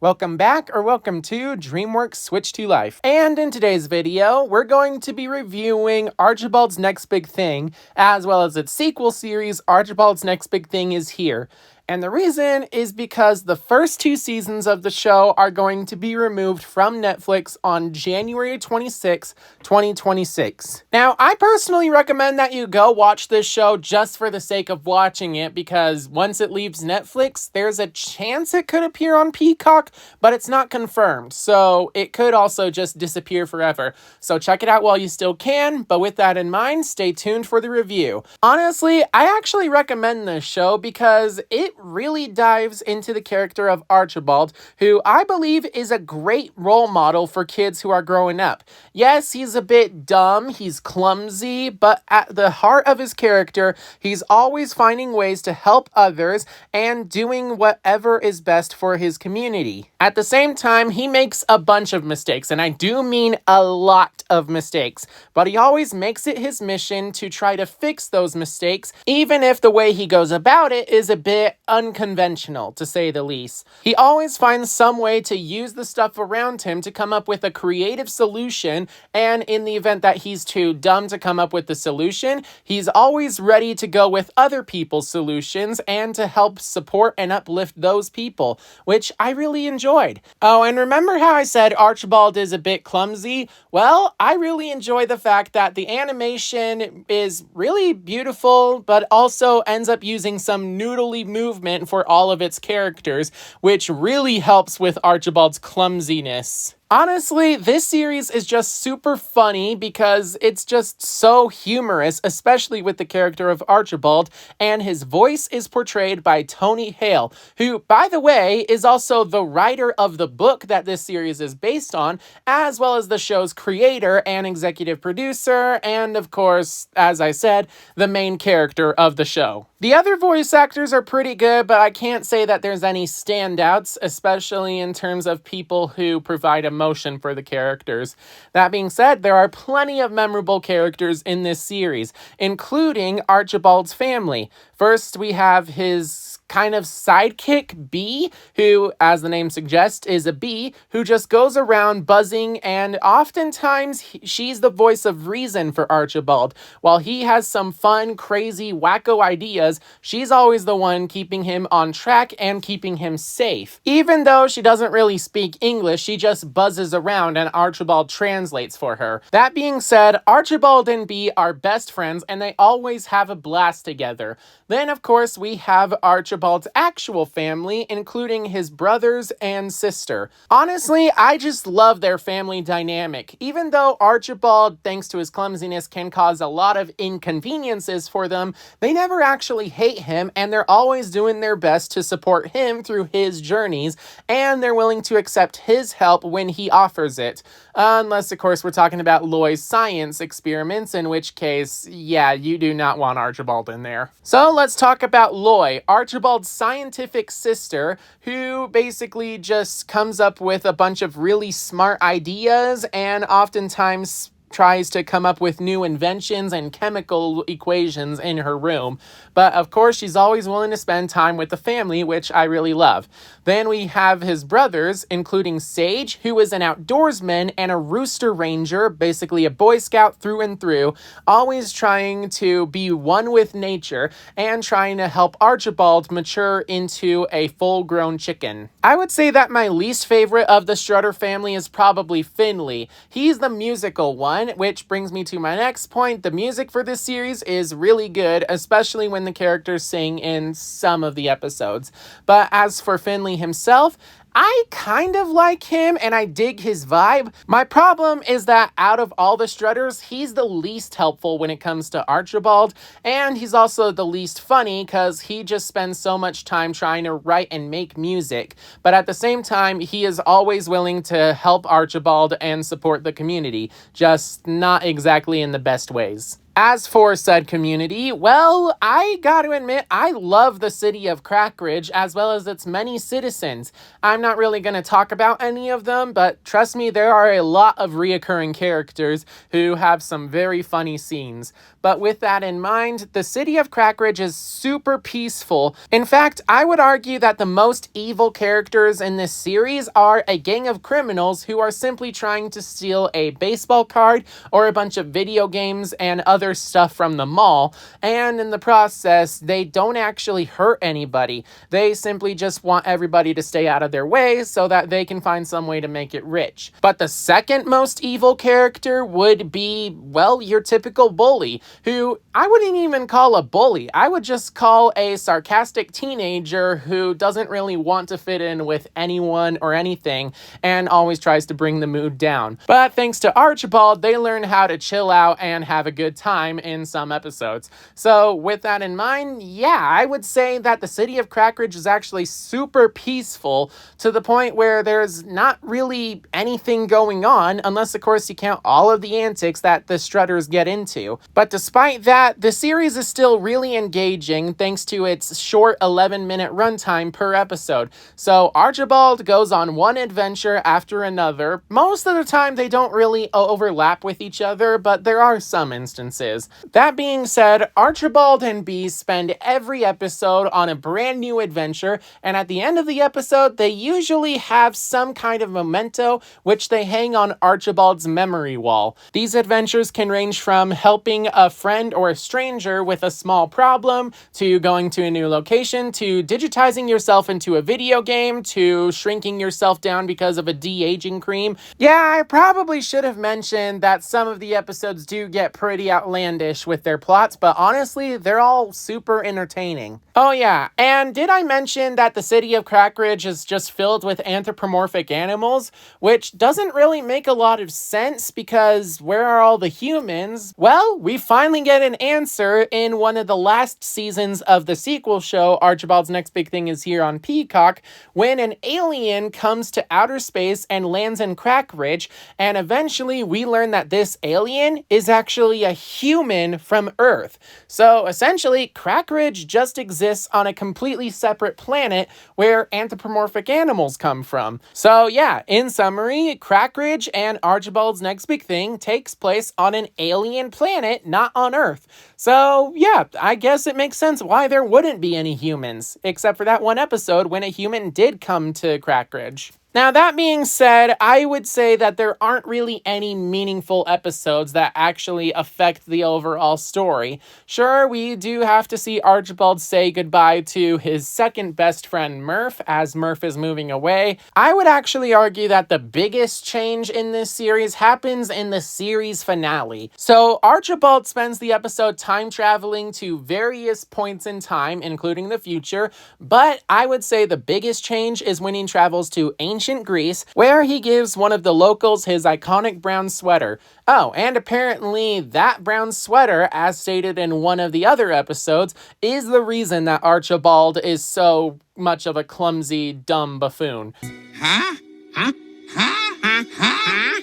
Welcome back, or welcome to DreamWorks Switch to Life. And in today's video, we're going to be reviewing Archibald's Next Big Thing, as well as its sequel series, Archibald's Next Big Thing is Here. And the reason is because the first 2 seasons of the show are going to be removed from Netflix on January 26, 2026. Now, I personally recommend that you go watch this show just for the sake of watching it, because once it leaves Netflix, there's a chance it could appear on Peacock, but it's not confirmed, so it could also just disappear forever. So check it out while you still can, but with that in mind, stay tuned for the review. Honestly, I actually recommend this show because it really dives into the character of Archibald, who I believe is a great role model for kids who are growing up. Yes, he's a bit dumb, he's clumsy, but at the heart of his character, he's always finding ways to help others and doing whatever is best for his community. At the same time, he makes a bunch of mistakes, and I do mean a lot of mistakes, but he always makes it his mission to try to fix those mistakes, even if the way he goes about it is a bit unconventional, to say the least. He always finds some way to use the stuff around him to come up with a creative solution, and in the event that he's too dumb to come up with the solution, he's always ready to go with other people's solutions and to help support and uplift those people, which I really enjoyed. Oh, and remember how I said Archibald is a bit clumsy? Well, I really enjoy the fact that the animation is really beautiful, but also ends up using some noodly movement for all of its characters, which really helps with Archibald's clumsiness. Honestly, this series is just super funny because it's just so humorous, especially with the character of Archibald, and his voice is portrayed by Tony Hale, who, by the way, is also the writer of the book that this series is based on, as well as the show's creator and executive producer, and of course, as I said, the main character of the show. The other voice actors are pretty good, but I can't say that there's any standouts, especially in terms of people who provide emotion for the characters. That being said, there are plenty of memorable characters in this series, including Archibald's family. First, we have his kind of sidekick, Bee, who, as the name suggests, is a bee who just goes around buzzing, and oftentimes she's the voice of reason for Archibald. While he has some fun, crazy, wacko ideas, she's always the one keeping him on track and keeping him safe. Even though she doesn't really speak English, she just buzzes around and Archibald translates for her. That being said, Archibald and Bee are best friends and they always have a blast together. Then, of course, we have Archibald's actual family, including his brothers and sister. Honestly, I just love their family dynamic. Even though Archibald, thanks to his clumsiness, can cause a lot of inconveniences for them, they never actually hate him, and they're always doing their best to support him through his journeys, and they're willing to accept his help when he offers it. Unless, of course, we're talking about Loy's science experiments, in which case, yeah, you do not want Archibald in there. So let's talk about Loy, Archibald's scientific sister, who basically just comes up with a bunch of really smart ideas and oftentimes tries to come up with new inventions and chemical equations in her room. But of course, she's always willing to spend time with the family, which I really love. Then we have his brothers, including Sage, who is an outdoorsman and a rooster ranger, basically a Boy Scout through and through, always trying to be one with nature and trying to help Archibald mature into a full-grown chicken. I would say that my least favorite of the Strutter family is probably Finley. He's the musical one, which brings me to my next point. The music for this series is really good, especially when the characters sing in some of the episodes. But as for Finley himself, I kind of like him and I dig his vibe. My problem is that out of all the Strutters, he's the least helpful when it comes to Archibald, and he's also the least funny because he just spends so much time trying to write and make music. But at the same time, he is always willing to help Archibald and support the community, just not exactly in the best ways. As for said community, well, I gotta admit, I love the city of Crackridge as well as its many citizens. I'm not really gonna talk about any of them, but trust me, there are a lot of reoccurring characters who have some very funny scenes. But with that in mind, the city of Crackridge is super peaceful. In fact, I would argue that the most evil characters in this series are a gang of criminals who are simply trying to steal a baseball card or a bunch of video games and other stuff from the mall, and in the process, they don't actually hurt anybody. They simply just want everybody to stay out of their way so that they can find some way to make it rich. But the second most evil character would be, well, your typical bully, who I wouldn't even call a bully. I would just call a sarcastic teenager who doesn't really want to fit in with anyone or anything and always tries to bring the mood down. But thanks to Archibald, they learn how to chill out and have a good time in some episodes. So with that in mind, yeah, I would say that the city of Crackridge is actually super peaceful to the point where there's not really anything going on, unless of course you count all of the antics that the Strutters get into. But despite that, the series is still really engaging thanks to its short 11-minute runtime per episode. So Archibald goes on one adventure after another. Most of the time they don't really overlap with each other, but there are some instances. That being said, Archibald and Bee spend every episode on a brand new adventure, and at the end of the episode, they usually have some kind of memento which they hang on Archibald's memory wall. These adventures can range from helping a friend or a stranger with a small problem, to going to a new location, to digitizing yourself into a video game, to shrinking yourself down because of a de-aging cream. Yeah, I probably should have mentioned that some of the episodes do get pretty outlandish with their plots, but honestly, they're all super entertaining. Oh yeah, and did I mention that the city of Crackridge is just filled with anthropomorphic animals, which doesn't really make a lot of sense because where are all the humans? Well, we finally get an answer in one of the last seasons of the sequel show, Archibald's Next Big Thing Is Here on Peacock, when an alien comes to outer space and lands in Crackridge, and eventually we learn that this alien is actually a human from Earth. So essentially, Crackridge just exists on a completely separate planet where anthropomorphic animals come from. So yeah, in summary, Crackridge and Archibald's Next Big Thing takes place on an alien planet, not on Earth. So yeah, I guess it makes sense why there wouldn't be any humans, except for that one episode when a human did come to Crackridge. Now, that being said, I would say that there aren't really any meaningful episodes that actually affect the overall story. Sure, we do have to see Archibald say goodbye to his second best friend, Murph, as Murph is moving away. I would actually argue that the biggest change in this series happens in the series finale. So, Archibald spends the episode time traveling to various points in time, including the future, but I would say the biggest change is when he travels to ancient Greece, where he gives one of the locals his iconic brown sweater. Oh, and apparently that brown sweater, as stated in one of the other episodes, is the reason that Archibald is so much of a clumsy, dumb buffoon. Huh? Huh? Huh? Huh? Huh?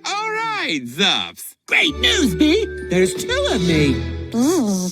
All right, Zups. Great news, Bee! There's two of me.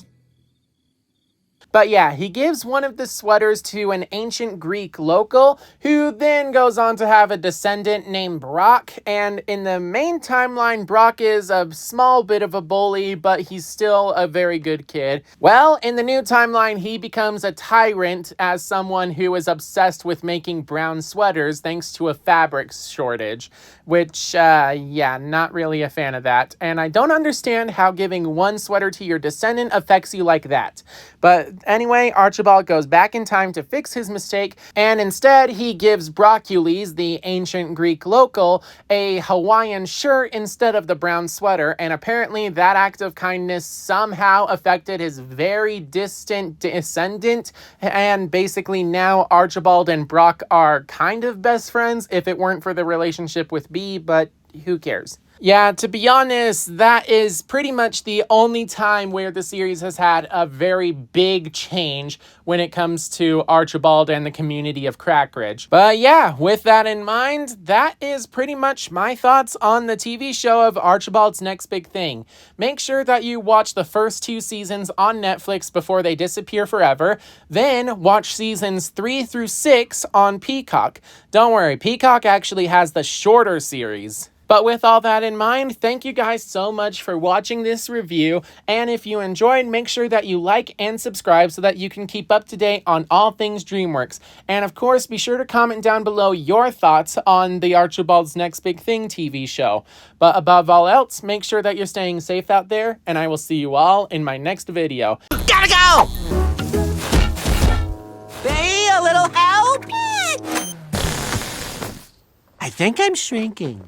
But yeah, he gives one of the sweaters to an ancient Greek local, who then goes on to have a descendant named Brock, and in the main timeline, Brock is a small bit of a bully, but he's still a very good kid. Well, in the new timeline, he becomes a tyrant as someone who is obsessed with making brown sweaters thanks to a fabric shortage, which, yeah, not really a fan of that. And I don't understand how giving one sweater to your descendant affects you like that. But anyway, Archibald goes back in time to fix his mistake, and instead he gives Brockules, the ancient Greek local, a Hawaiian shirt instead of the brown sweater, and apparently that act of kindness somehow affected his very distant descendant, and basically now Archibald and Brock are kind of best friends if it weren't for the relationship with Bee, but who cares? Yeah, to be honest, that is pretty much the only time where the series has had a very big change when it comes to Archibald and the community of Crackridge. But yeah, with that in mind, that is pretty much my thoughts on the TV show of Archibald's Next Big Thing. Make sure that you watch the first 2 seasons on Netflix before they disappear forever. Then watch seasons 3 through 6 on Peacock. Don't worry, Peacock actually has the shorter series. But with all that in mind, thank you guys so much for watching this review, and if you enjoyed, make sure that you like and subscribe so that you can keep up to date on all things DreamWorks. And of course, be sure to comment down below your thoughts on the Archibald's Next Big Thing TV show. But above all else, make sure that you're staying safe out there, and I will see you all in my next video. Gotta go! Hey, a little help? I think I'm shrinking.